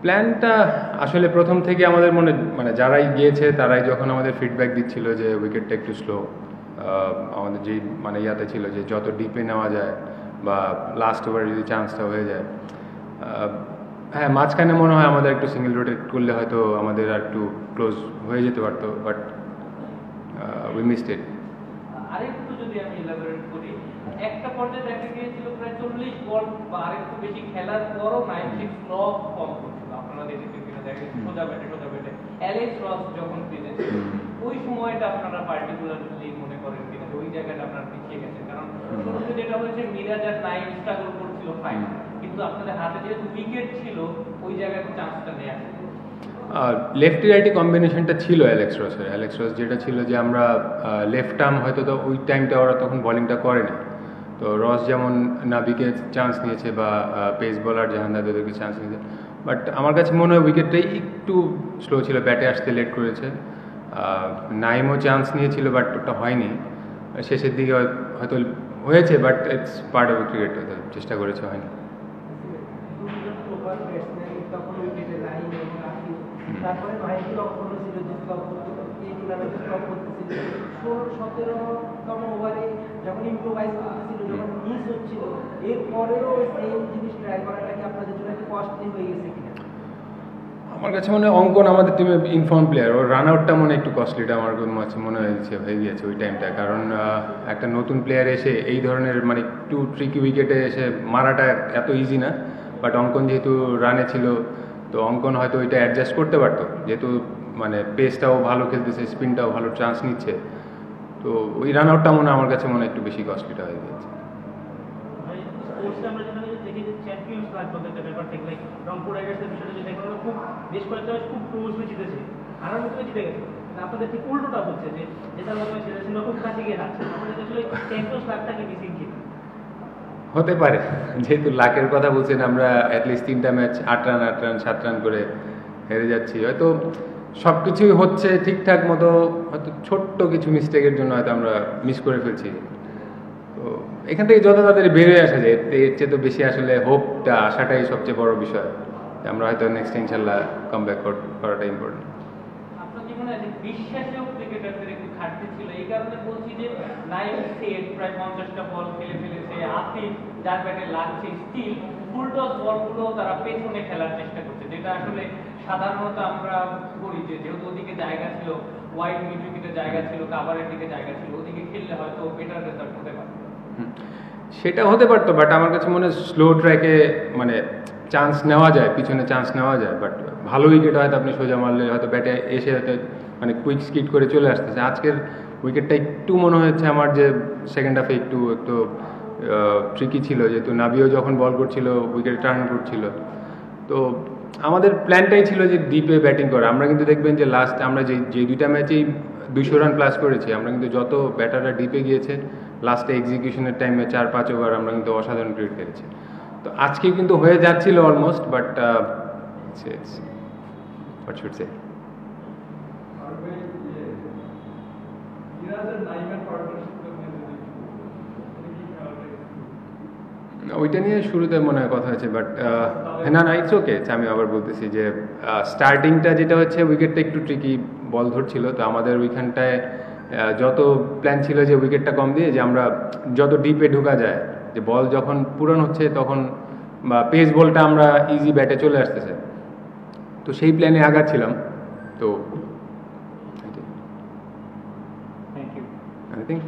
প্ল্যানটা আসলে প্রথম থেকে আমাদের মনে মানে যারাই গিয়েছে তারাই যখন আমাদের ফিডব্যাক দিচ্ছিল যে উইকেটটা একটু স্লো, আমাদের যেই মানে ইয়াতে ছিল যে যত ডিপে নেওয়া যায় বা লাস্ট ওভারে যদি চান্সটা হয়ে যায়, হ্যাঁ মাঝখানে মনে হয় আমাদের একটু সিঙ্গেল রোটেট করলে হয়তো আমাদের আর একটু ক্লোজ হয়ে যেতে পারতো, বাট উই মিসড ইট। আরেকটু যদি আমি এলাবোরেট করি, একটা পর্যায়ে দেখা গিয়েছিল প্রায় 40 বল বা আরেকটু বেশি খেলার পরও 96 লক কম করছিল। আপনারা দেখেছেন কিনা, দেখা গেছে সোজা ব্যাটে অ্যালেক্স রস যখন ক্রিজে ছিল ওই সময়টা আপনারা পার্টিকুলারলি মনে করেন কিনা ওই জায়গাটা আপনারা পিছিয়ে গেছেন? কারণ শুরুতে যেটা হয়েছে মিরাজ আর নাইম স্ট্রাগল করছিল ফাইন, কিন্তু আপনাদের হাতে যেহেতু উইকেট ছিল ওই জায়গায় চান্সটা নেওয়া লেফটি রাইটি কম্বিনেশনটা ছিল অ্যালেক্স রস যেটা ছিল যে আমরা লেফট আর্ম হয়তো তো ওই টাইমটা ওরা তখন বলিংটা করেনি, তো রস যেমন নাবিকে চান্স নিয়েছে বা পেস বোলার জাহানদাদেরকে চান্স নিয়েছে, বাট আমার কাছে মনে হয় উইকেটটাই একটু স্লো ছিল, ব্যাটে আসতে লেট করেছে। নাইমও চান্স নিয়েছিল বাট ওটা হয়নি, শেষের দিকে হয়তো হয়েছে, but it's part of cricket, চেষ্টা করেছে হয়নি। তারপরে মাহিদুর অক্ষর ছিল যে এই টুর্নামেন্টে স্টপ করতেছিল 16-17তম ওভারে যখন ইম্প্রোভাইজ করতেছিল, যখন মিস হচ্ছিল, এরপরেও সেম জিনিস ট্রাই করাটা কি আপনাদের জন্য একটু কস্টলি হয়ে গেছে কিনা? আমার কাছে মনে হয় অঙ্কন আমাদের টিমে ইনফর্ম প্লেয়ার, ওর রান আউটটা মনে একটু কস্টলিটা আমার মনে হয়ে গিয়েছে ওই টাইমটা, কারণ একটা নতুন প্লেয়ার এসে এই ধরনের মানে একটু ট্রিকি উইকেটে এসে মারাটা এত ইজি না, বাট অঙ্কন যেহেতু রানে ছিল তো অঙ্কন হয়তো ওইটা অ্যাডজাস্ট করতে পারতো, যেহেতু মানে পেসটাও ভালো খেলতেছে, স্পিনটাও ভালো চান্স নিচ্ছে, তো ওই রান আউটটা মনে আমার কাছে মনে একটু বেশি কস্টলিটা হয়ে গিয়েছে। হতে পারে, যেহেতু লাকের কথা বলছেন, আমরা অ্যাটলিস্ট 3টা ম্যাচ 8 রান 7 রান করে হেরে যাচ্ছি, হয়তো সব কিছুই হচ্ছে ঠিকঠাক মতো, হয়তো ছোট্ট কিছু মিস্টেকের জন্য হয়তো আমরা মিস করে ফেলছি, তো এখান থেকে যত তাড়াতাড়ি বেরিয়ে আসা যায় এর চেয়ে তো বেশি আসলে হোপটা আসাটাই সবচেয়ে বড় বিষয়, আমরা হয়তো নেক্সট ইনশাল্লাহ কামব্যাক করাটা ইম্পর্টেন্ট। আপনার জীবনে বিশ্বাসেও ক্রিকেটারদের একটু ঘাটতি ছিল, এই কারণে বলছি যে নাইম সেট প্রায় 50টা বল খেলে ফেলেছে, আতিফ যার ব্যাটে লাগছে স্টিল ফুল টস বলগুলো তারা পেছনে খেলার চেষ্টা করছে, যেটা আসলে সাধারণত আমরা করি যে যেহেতু ওদিকে জায়গা ছিল, ওয়াইড মিড উইকেটের জায়গা ছিল, কাভারের দিকে জায়গা ছিল, ওদিকে খেললে হয়তো বেটার রেজাল্ট হতে পারে। সেটা হতে পারতো, বাট আমার কাছে মনে হয় স্লো ট্র্যাকে মানে চান্স নেওয়া যায়, পিছনে চান্স নেওয়া যায়, বাট ভালো উইকেট হয়তো আপনি সোজা মারলে হয়তো ব্যাটে এসে হয়তো মানে কুইক স্কিড করে চলে আসতেছে। আজকের উইকেটটা একটু মনে হচ্ছে আমার যে সেকেন্ড হাফে একটু একটু ট্রিকি ছিল, যেহেতু নাবিও যখন বল করছিল উইকেট টার্ন করছিল, তো আমাদের প্ল্যানটাই ছিল যে ডিপে ব্যাটিং করা। আমরা কিন্তু দেখবেন যে লাস্ট আমরা যে 2টা ম্যাচেই 200 রান প্লাস করেছি, আমরা কিন্তু যত ব্যাটাররা ডিপে গিয়েছে লাস্টে এক্সিকিউশনের টাইমে 4-5 ওভার আমরা কিন্তু অসাধারণ ক্রিকেট খেলেছি, তো আজকে কিন্তু হয়ে যাচ্ছিল almost, but what should say. ওইটা নিয়ে শুরুতে মনে হয় কথা হয়েছে, বাট না ইটস ওকে, আমি আবার বলতেছি যে স্টার্টিংটা যেটা হচ্ছে উইকেটটা একটু ট্রিকি, বল ধরছিল, তো আমাদের ওইখানটায় যত প্ল্যান ছিল যে উইকেটটা কম দিয়ে যে আমরা যত ডিপে ঢোকা যায়, যে বল যখন পূরণ হচ্ছে তখন বা পেস বলটা আমরা ইজি ব্যাটে চলে আসতেছে, তো সেই প্ল্যানে আগাচ্ছিলাম, তো আই থিঙ্ক